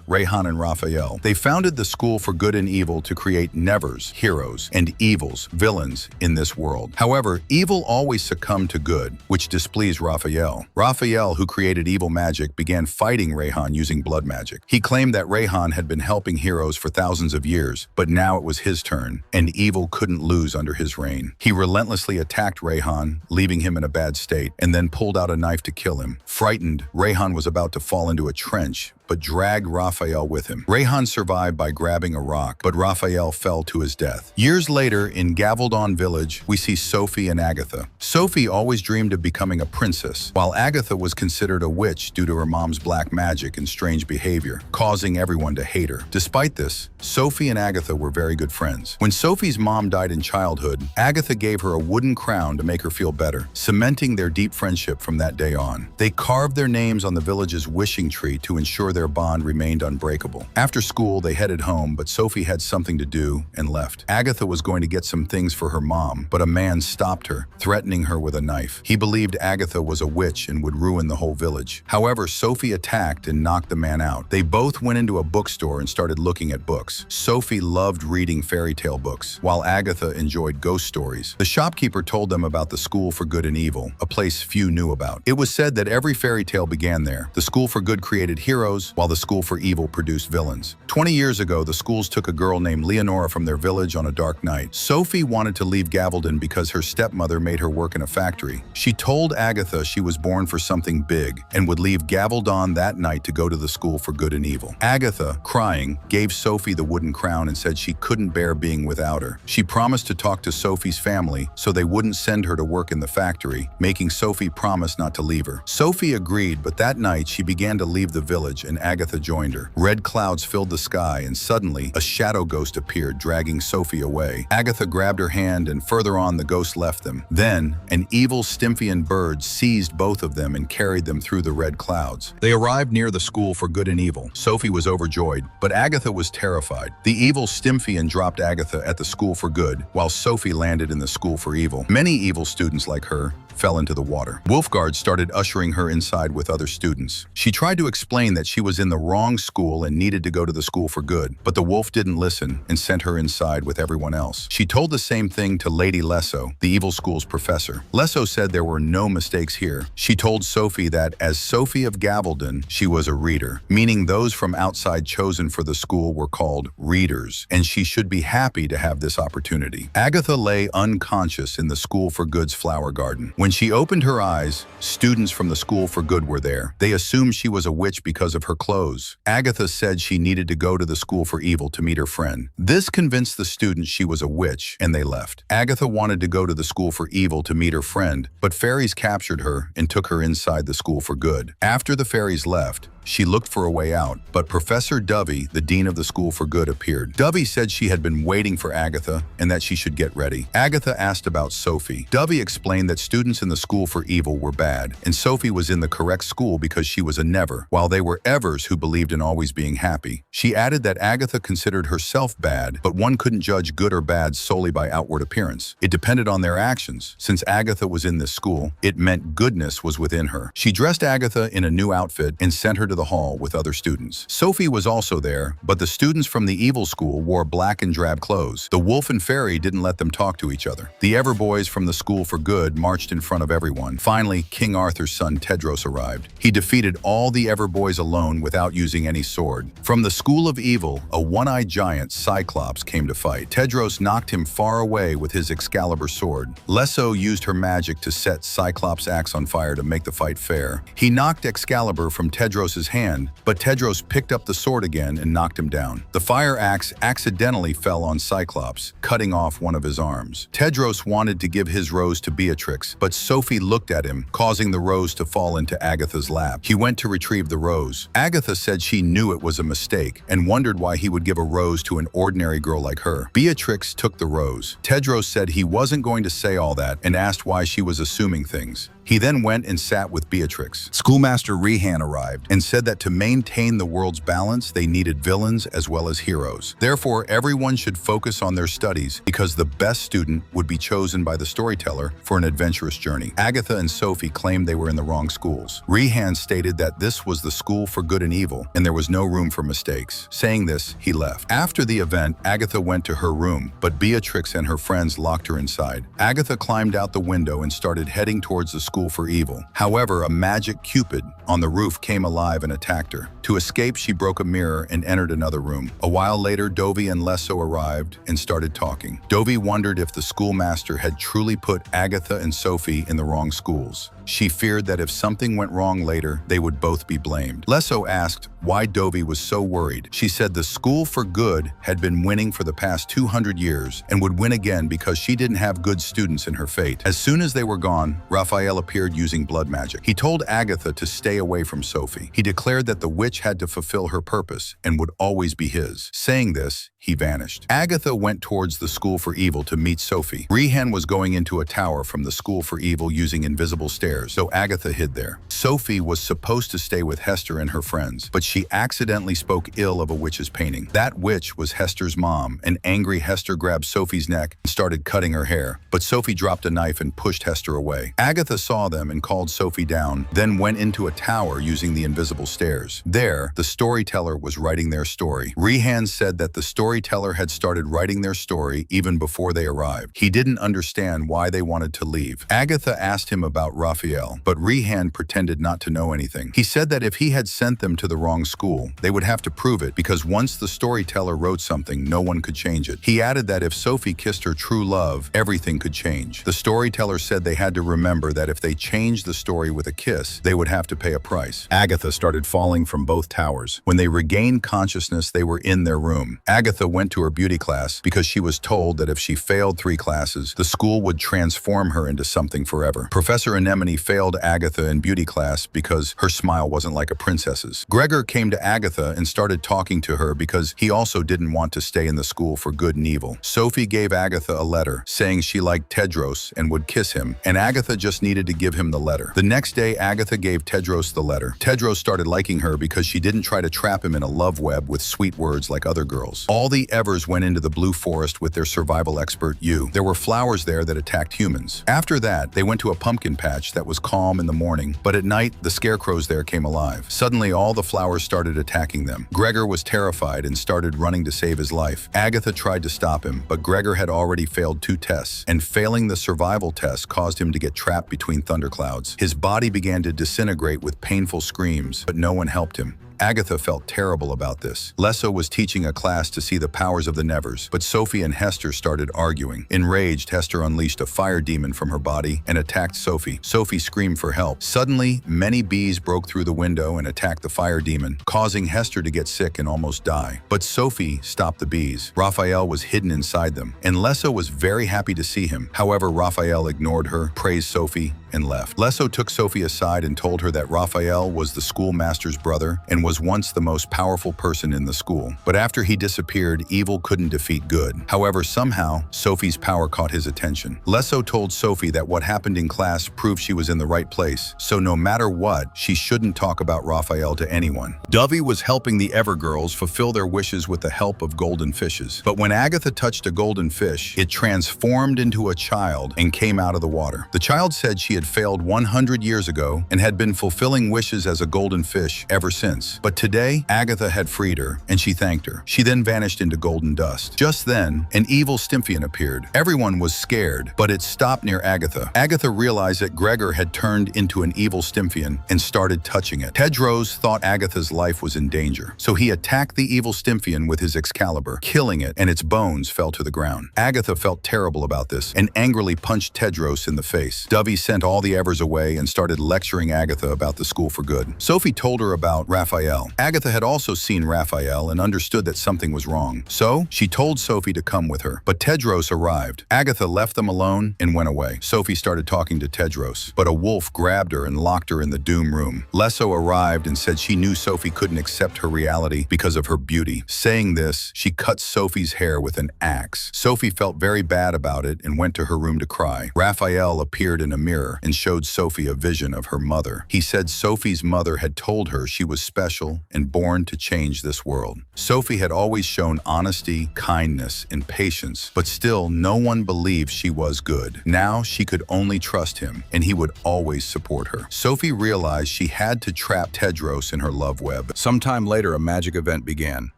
Rayhan and Raphael. They founded the School for Good and Evil to create nevers, heroes, and evils, villains, in this world. However, evil always succumbed to good, which displeased Raphael. Raphael, who created evil magic, began fighting Rayhan using blood magic. He claimed that Rayhan had been helping heroes for thousands of years, but now it was his turn, and evil couldn't lose under his reign. He relentlessly attacked Rayhan, leaving him in a bad state, and then pulled out a knife to kill him. Frightened, Rayhan was about to fall into a trench, but dragged Raphael with him. Rayhan survived by grabbing a rock, but Raphael fell to his death. Years later, in Gavaldon Village, we see Sophie and Agatha. Sophie always dreamed of becoming a princess, while Agatha was considered a witch due to her mom's black magic and strange behavior, causing everyone to hate her. Despite this, Sophie and Agatha were very good friends. When Sophie's mom died in childhood, Agatha gave her a wooden crown to make her feel better, cementing their deep friendship from that day on. They carved their names on the village's wishing tree to ensure their bond remained unbreakable. After school, they headed home, but Sophie had something to do and left. Agatha was going to get some things for her mom, but a man stopped her, threatening her with a knife. He believed Agatha was a witch and would ruin the whole village. However, Sophie attacked and knocked the man out. They both went into a bookstore and started looking at books. Sophie loved reading fairy tale books, while Agatha enjoyed ghost stories. The shopkeeper told them about the School for Good and Evil, a place few knew about. It was said that every fairy tale began there. The School for Good created heroes, while the School for Evil produced villains. 20 years ago, the schools took a girl named Leonora from their village on a dark night. Sophie wanted to leave Gavaldon because her stepmother made her work in a factory. She told Agatha she was born for something big and would leave Gavaldon that night to go to the School for Good and Evil. Agatha, crying, gave Sophie the wooden crown and said she couldn't bear being without her. She promised to talk to Sophie's family so they wouldn't send her to work in the factory, making Sophie promise not to leave her. Sophie agreed, but that night she began to leave the village and Agatha joined her. Red clouds filled the sky and suddenly a shadow ghost appeared, dragging Sophie away. Agatha grabbed her hand and further on the ghost left them. Then, an evil Stymphian bird seized both of them and carried them through the red clouds. They arrived near the School for Good and Evil. Sophie was overjoyed, but Agatha was terrified. The evil Stymphian dropped Agatha at the School for Good, while Sophie landed in the School for Evil. Many evil students like her fell into the water. Wolfguard started ushering her inside with other students. She tried to explain that she was in the wrong school and needed to go to the School for Good, but the wolf didn't listen and sent her inside with everyone else. She told the same thing to Lady Lesso, the evil school's professor. Lesso said there were no mistakes here. She told Sophie that as Sophie of Gavaldon, she was a reader, meaning those from outside chosen for the school were called readers, and she should be happy to have this opportunity. Agatha lay unconscious in the School for Good's flower garden. When she opened her eyes, students from the School for Good were there. They assumed she was a witch because of her clothes. Agatha said she needed to go to the School for Evil to meet her friend. This convinced the students she was a witch, and they left. Agatha wanted to go to the School for Evil to meet her friend, but fairies captured her and took her inside the School for Good. After the fairies left, she looked for a way out, but Professor Dovey, the dean of the School for Good, appeared. Dovey said she had been waiting for Agatha and that she should get ready. Agatha asked about Sophie. Dovey explained that students in the School for Evil were bad, and Sophie was in the correct school because she was a never, while they were evers who believed in always being happy. She added that Agatha considered herself bad, but one couldn't judge good or bad solely by outward appearance. It depended on their actions. Since Agatha was in this school, it meant goodness was within her. She dressed Agatha in a new outfit and sent her to the hall with other students. Sophie was also there, but the students from the evil school wore black and drab clothes. The wolf and fairy didn't let them talk to each other. The Ever boys from the School for Good marched in front of everyone. Finally, King Arthur's son Tedros arrived. He defeated all the Ever boys alone without using any sword. From the School of Evil, a one-eyed giant, Cyclops, came to fight. Tedros knocked him far away with his Excalibur sword. Lesso used her magic to set Cyclops' axe on fire to make the fight fair. He knocked Excalibur from Tedros' hand, but Tedros picked up the sword again and knocked him down. The fire axe accidentally fell on Cyclops, cutting off one of his arms. Tedros wanted to give his rose to Beatrix, but Sophie looked at him, causing the rose to fall into Agatha's lap. He went to retrieve the rose. Agatha said she knew it was a mistake and wondered why he would give a rose to an ordinary girl like her. Beatrix took the rose. Tedros said he wasn't going to say all that and asked why she was assuming things. He then went and sat with Beatrix. Schoolmaster Rehan arrived and said that to maintain the world's balance, they needed villains as well as heroes. Therefore, everyone should focus on their studies because the best student would be chosen by the storyteller for an adventurous journey. Agatha and Sophie claimed they were in the wrong schools. Rehan stated that this was the school for good and evil, and there was no room for mistakes. Saying this, he left. After the event, Agatha went to her room, but Beatrix and her friends locked her inside. Agatha climbed out the window and started heading towards the school for evil. However, a magic Cupid on the roof came alive and attacked her. To escape, she broke a mirror and entered another room. A while later, Dovey and Lesso arrived and started talking. Dovey wondered if the schoolmaster had truly put Agatha and Sophie in the wrong schools. She feared that if something went wrong later, they would both be blamed. Lesso asked why Dovey was so worried. She said the school for good had been winning for the past 200 years and would win again because she didn't have good students in her fate. As soon as they were gone, Raphael appeared using blood magic. He told Agatha to stay away from Sophie. He declared that the witch had to fulfill her purpose and would always be his. Saying this, he vanished. Agatha went towards the school for evil to meet Sophie. Rehan was going into a tower from the school for evil using invisible stairs, so Agatha hid there. Sophie was supposed to stay with Hester and her friends, but she accidentally spoke ill of a witch's painting. That witch was Hester's mom, and angry Hester grabbed Sophie's neck and started cutting her hair, but Sophie dropped a knife and pushed Hester away. Agatha saw them and called Sophie down, then went into a tower using the invisible stairs. There, the storyteller was writing their story. Rehan said that the storyteller had started writing their story even before they arrived. He didn't understand why they wanted to leave. Agatha asked him about Raphael, but Rehan pretended not to know anything. He said that if he had sent them to the wrong school, they would have to prove it because once the storyteller wrote something, no one could change it. He added that if Sophie kissed her true love, everything could change. The storyteller said they had to remember that if they changed the story with a kiss, they would have to pay a price. Agatha started falling from both towers. When they regained consciousness, they were in their room. Agatha went to her beauty class because she was told that if she failed 3 classes, the school would transform her into something forever. Professor Anemone failed Agatha in beauty class because her smile wasn't like a princess's. Gregor came to Agatha and started talking to her because he also didn't want to stay in the school for good and evil. Sophie gave Agatha a letter saying she liked Tedros and would kiss him, and Agatha just needed to give him the letter. The next day, Agatha gave Tedros the letter. Tedros started liking her because she didn't try to trap him in a love web with sweet words like other girls. All the Evers went into the Blue Forest with their survival expert, Yu. There were flowers there that attacked humans. After that, they went to a pumpkin patch that was calm in the morning, but at night, the scarecrows there came alive. Suddenly, all the flowers started attacking them. Gregor was terrified and started running to save his life. Agatha tried to stop him, but Gregor had already failed 2 tests, and failing the survival test caused him to get trapped between thunderclouds. His body began to disintegrate with painful screams, but no one helped him. Agatha felt terrible about this. Lesso was teaching a class to see the powers of the Nevers, but Sophie and Hester started arguing. Enraged, Hester unleashed a fire demon from her body and attacked Sophie. Sophie screamed for help. Suddenly, many bees broke through the window and attacked the fire demon, causing Hester to get sick and almost die. But Sophie stopped the bees. Raphael was hidden inside them, and Lesso was very happy to see him. However, Raphael ignored her, praised Sophie, and left. Lesso took Sophie aside and told her that Raphael was the schoolmaster's brother and was once the most powerful person in the school. But after he disappeared, evil couldn't defeat good. However, somehow, Sophie's power caught his attention. Lesso told Sophie that what happened in class proved she was in the right place, so no matter what, she shouldn't talk about Raphael to anyone. Dovey was helping the Evergirls fulfill their wishes with the help of golden fishes. But when Agatha touched a golden fish, it transformed into a child and came out of the water. The child said she had failed 100 years ago and had been fulfilling wishes as a golden fish ever since. But today, Agatha had freed her, and she thanked her. She then vanished into golden dust. Just then, an evil Stymphian appeared. Everyone was scared, but it stopped near Agatha. Agatha realized that Gregor had turned into an evil Stymphian and started touching it. Tedros thought Agatha's life was in danger, so he attacked the evil Stymphian with his Excalibur, killing it, and its bones fell to the ground. Agatha felt terrible about this and angrily punched Tedros in the face. Dovey sent all the Evers away and started lecturing Agatha about the school for good. Sophie told her about Raphael. Agatha had also seen Raphael and understood that something was wrong. So, she told Sophie to come with her. But Tedros arrived. Agatha left them alone and went away. Sophie started talking to Tedros, but a wolf grabbed her and locked her in the doom room. Lesso arrived and said she knew Sophie couldn't accept her reality because of her beauty. Saying this, she cut Sophie's hair with an axe. Sophie felt very bad about it and went to her room to cry. Raphael appeared in a mirror. mirror and showed Sophie a vision of her mother. He said Sophie's mother had told her she was special and born to change this world. Sophie had always shown honesty, kindness, and patience, but still no one believed she was good. Now she could only trust him, and he would always support her. Sophie realized she had to trap Tedros in her love web. Sometime later, a magic event began.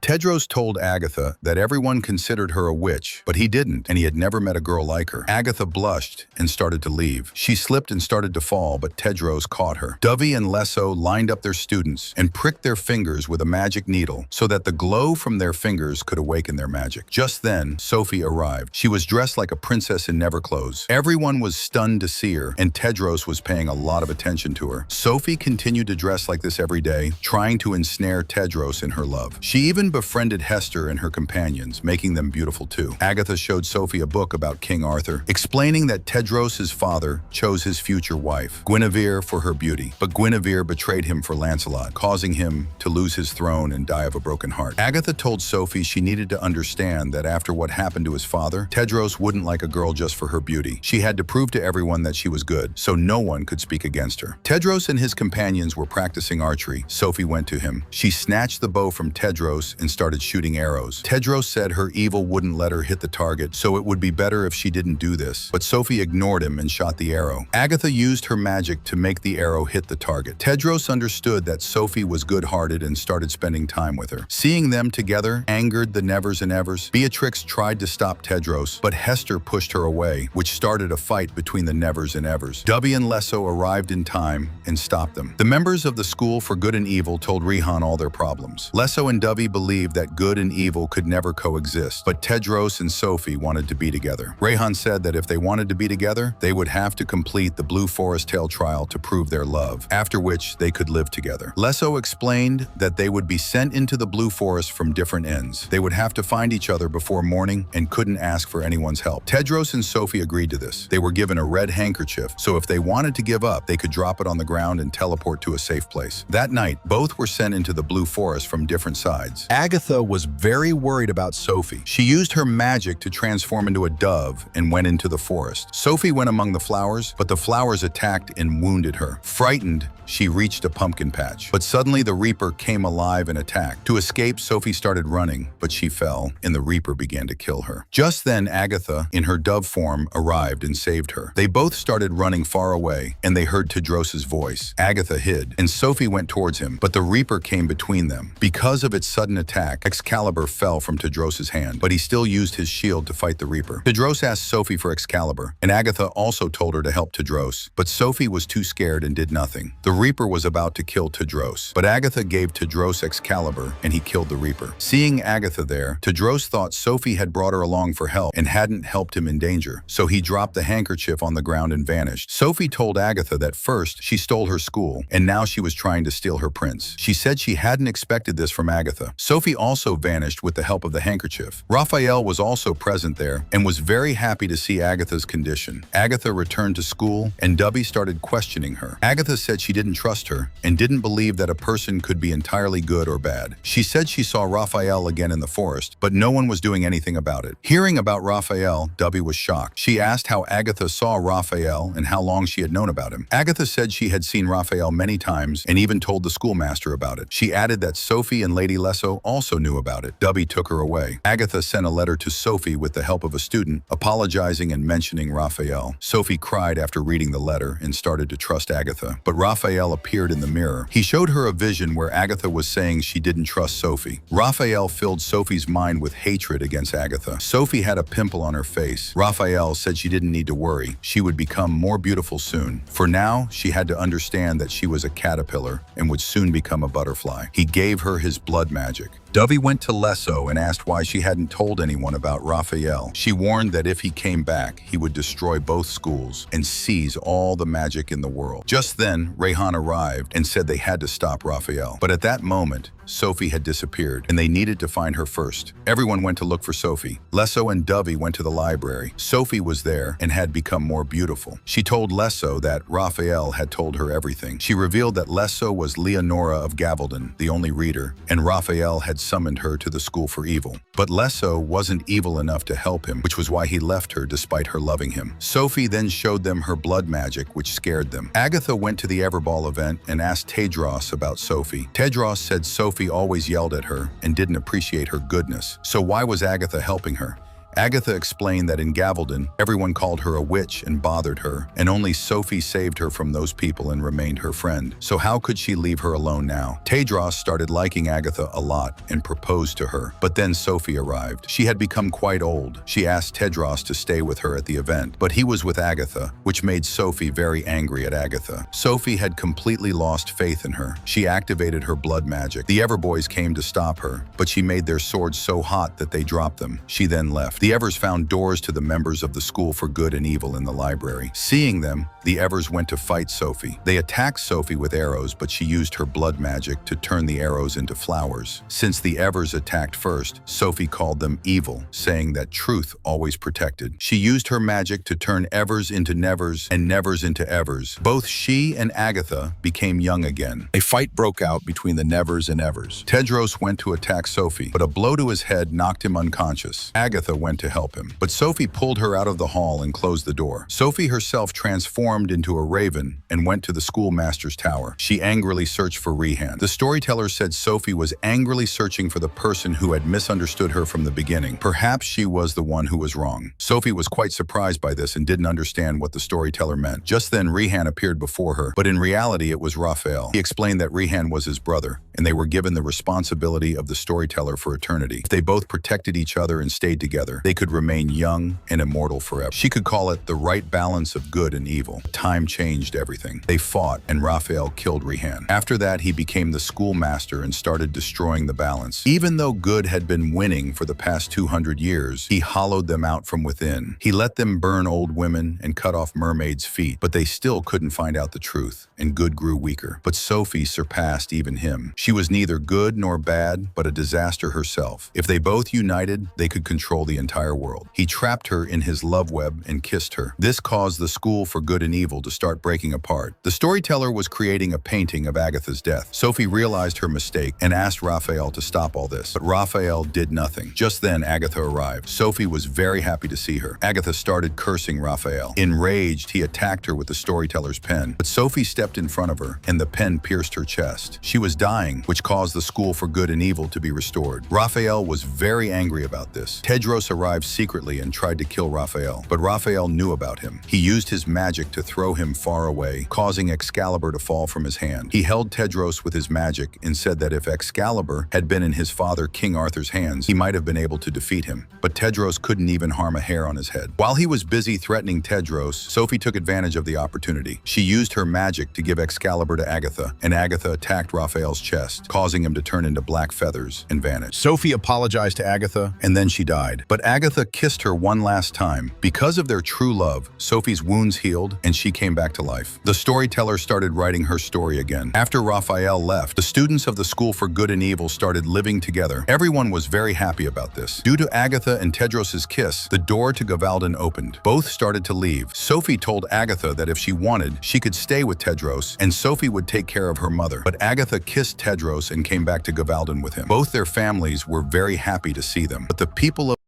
Tedros told Agatha that everyone considered her a witch, but he didn't, and he had never met a girl like her. Agatha blushed and started to leave. She slipped and started to fall, but Tedros caught her. Dovey and Lesso lined up their students and pricked their fingers with a magic needle so that the glow from their fingers could awaken their magic. Just then, Sophie arrived. She was dressed like a princess in Neverclothes. Everyone was stunned to see her, and Tedros was paying a lot of attention to her. Sophie continued to dress like this every day, trying to ensnare Tedros in her love. She even befriended Hester and her companions, making them beautiful too. Agatha showed Sophie a book about King Arthur, explaining that Tedros' father chose his future wife, Guinevere, for her beauty. But Guinevere betrayed him for Lancelot, causing him to lose his throne and die of a broken heart. Agatha told Sophie she needed to understand that after what happened to his father, Tedros wouldn't like a girl just for her beauty. She had to prove to everyone that she was good, so no one could speak against her. Tedros and his companions were practicing archery. Sophie went to him. She snatched the bow from Tedros and started shooting arrows. Tedros said her evil wouldn't let her hit the target, so it would be better if she didn't do this. But Sophie ignored him and shot the arrow. Agatha used her magic to make the arrow hit the target. Tedros understood that Sophie was good-hearted and started spending time with her. Seeing them together angered the Nevers and Evers. Beatrix tried to stop Tedros, but Hester pushed her away, which started a fight between the Nevers and Evers. Dovey and Lesso arrived in time and stopped them. The members of the School for Good and Evil told Rihan all their problems. Lesso and Dovey believed that good and evil could never coexist, but Tedros and Sophie wanted to be together. Rehan said that if they wanted to be together, they would have to complete the Blue Forest Tale trial to prove their love, after which they could live together. Lesso explained that they would be sent into the Blue Forest from different ends. They would have to find each other before morning and couldn't ask for anyone's help. Tedros and Sophie agreed to this. They were given a red handkerchief, so if they wanted to give up, they could drop it on the ground and teleport to a safe place. That night, both were sent into the Blue Forest from different sides. Agatha was very worried about Sophie. She used her magic to transform into a dove and went into the forest. Sophie went among the flowers, but the flowers attacked and wounded her. Frightened, she reached a pumpkin patch. But suddenly the Reaper came alive and attacked. To escape, Sophie started running, but she fell, and the Reaper began to kill her. Just then, Agatha, in her dove form, arrived and saved her. They both started running far away, and they heard Tedros' voice. Agatha hid, and Sophie went towards him, but the Reaper came between them. Because of its sudden attack, Excalibur fell from Tedros' hand, but he still used his shield to fight the Reaper. Tedros asked Sophie for Excalibur, and Agatha also told her to help Tedros, but Sophie was too scared and did nothing. The Reaper was about to kill Tedros, but Agatha gave Tedros Excalibur, and he killed the Reaper. Seeing Agatha there, Tedros thought Sophie had brought her along for help and hadn't helped him in danger, so he dropped the handkerchief on the ground and vanished. Sophie told Agatha that first she stole her school, and now she was trying to steal her prince. She said she hadn't expected this from Agatha. Sophie also vanished with the help of the handkerchief. Raphael was also present there and was very happy to see Agatha's condition. Agatha returned to school, and Dubby started questioning her. Agatha said she didn't trust her and didn't believe that a person could be entirely good or bad. She said she saw Raphael again in the forest, but no one was doing anything about it. Hearing about Raphael, Dubby was shocked. She asked how Agatha saw Raphael and how long she had known about him. Agatha said she had seen Raphael many times and even told the schoolmaster about it. She added that Sophie and Lady Lesso also knew about it. Dubby took her away. Agatha sent a letter to Sophie with the help of a student, apologizing and mentioning Raphael. Sophie cried after reading the letter and started to trust Agatha, but Raphael appeared in the mirror. He showed her a vision where Agatha was saying she didn't trust Sophie. Raphael filled Sophie's mind with hatred against Agatha. Sophie had a pimple on her face. Raphael said she didn't need to worry. She would become more beautiful soon. For now, she had to understand that she was a caterpillar and would soon become a butterfly. He gave her his blood magic. Dovey went to Lesso and asked why she hadn't told anyone about Raphael. She warned that if he came back, he would destroy both schools and seize all the magic in the world. Just then, Rehan arrived and said they had to stop Raphael. But at that moment, Sophie had disappeared, and they needed to find her first. Everyone went to look for Sophie. Lesso and Dovey went to the library. Sophie was there and had become more beautiful. She told Lesso that Raphael had told her everything. She revealed that Lesso was Leonora of Gavaldon, the only reader, and Raphael had summoned her to the school for evil. But Lesso wasn't evil enough to help him, which was why he left her despite her loving him. Sophie then showed them her blood magic, which scared them. Agatha went to the Everball event and asked Tedros about Sophie. Tedros said Sophie always yelled at her and didn't appreciate her goodness. So why was Agatha helping her? Agatha explained that in Gavaldon, everyone called her a witch and bothered her, and only Sophie saved her from those people and remained her friend. So how could she leave her alone now? Tedros started liking Agatha a lot and proposed to her, but then Sophie arrived. She had become quite old. She asked Tedros to stay with her at the event, but he was with Agatha, which made Sophie very angry at Agatha. Sophie had completely lost faith in her. She activated her blood magic. The Everboys came to stop her, but she made their swords so hot that they dropped them. She then left. The Evers found doors to the members of the School for Good and Evil in the library. Seeing them, the Evers went to fight Sophie. They attacked Sophie with arrows, but she used her blood magic to turn the arrows into flowers. Since the Evers attacked first, Sophie called them evil, saying that truth always protected. She used her magic to turn Evers into Nevers and Nevers into Evers. Both she and Agatha became young again. A fight broke out between the Nevers and Evers. Tedros went to attack Sophie, but a blow to his head knocked him unconscious. Agatha went to help him, but Sophie pulled her out of the hall and closed the door. Sophie herself transformed into a raven and went to the schoolmaster's tower. She angrily searched for Rehan. The storyteller said Sophie was angrily searching for the person who had misunderstood her from the beginning. Perhaps she was the one who was wrong. Sophie was quite surprised by this and didn't understand what the storyteller meant. Just then Rehan appeared before her, but in reality it was Raphael. He explained that Rehan was his brother, and they were given the responsibility of the storyteller for eternity. If they both protected each other and stayed together, they could remain young and immortal forever. She could call it the right balance of good and evil. Time changed everything. They fought, and Raphael killed Rehan. After that, he became the schoolmaster and started destroying the balance. Even though good had been winning for the past 200 years, he hollowed them out from within. He let them burn old women and cut off mermaids' feet, but they still couldn't find out the truth, and good grew weaker. But Sophie surpassed even him. She was neither good nor bad, but a disaster herself. If they both united, they could control the entire world. He trapped her in his love web and kissed her. This caused the School for Good and Evil to start breaking apart. The storyteller was creating a painting of Agatha's death. Sophie realized her mistake and asked Raphael to stop all this, but Raphael did nothing. Just then, Agatha arrived. Sophie was very happy to see her. Agatha started cursing Raphael. Enraged, he attacked her with the storyteller's pen, but Sophie stepped in front of her, and the pen pierced her chest. She was dying, which caused the School for Good and Evil to be restored. Raphael was very angry about this. Tedros arrived secretly and tried to kill Raphael, but Raphael knew about him. He used his magic to throw him far away, causing Excalibur to fall from his hand. He held Tedros with his magic and said that if Excalibur had been in his father King Arthur's hands, he might have been able to defeat him. But Tedros couldn't even harm a hair on his head. While he was busy threatening Tedros, Sophie took advantage of the opportunity. She used her magic to give Excalibur to Agatha, and Agatha attacked Raphael's chest, causing him to turn into black feathers and vanish. Sophie apologized to Agatha, and then she died. But Agatha kissed her one last time. Because of their true love, Sophie's wounds healed, and she came back to life. The storyteller started writing her story again. After Raphael left, the students of the School for Good and Evil started living together. Everyone was very happy about this. Due to Agatha and Tedros' kiss, the door to Gavaldon opened. Both started to leave. Sophie told Agatha that if she wanted, she could stay with Tedros, and Sophie would take care of her mother. But Agatha kissed Tedros and came back to Gavaldon with him. Both their families were very happy to see them, but the people of